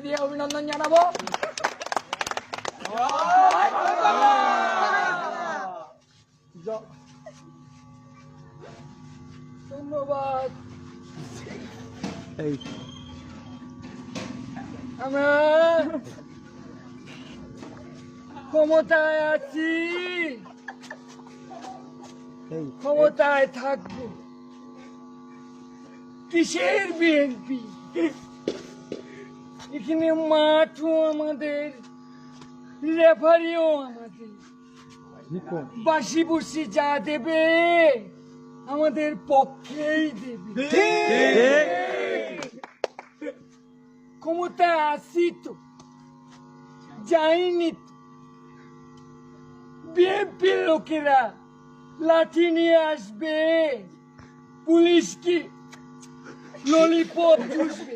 দিয়ে অভিনন্দন জানাবো। ধন্যবাদ। আমরা ক্ষমতায় আছি, ক্ষমতায় থাকবো। কিসের বিএনপি? এখানে মাঠও আমাদের, রেফারিও আমাদের, বাসি বুসি যা দেবে আমাদের পক্ষেই দেবে। ক্ষমতায় আসি তো, যাইনি তো। বিএনপির লোকেরা লাঠি নিয়ে আসবে, পুলিশ কি ললিপপ চুষবে।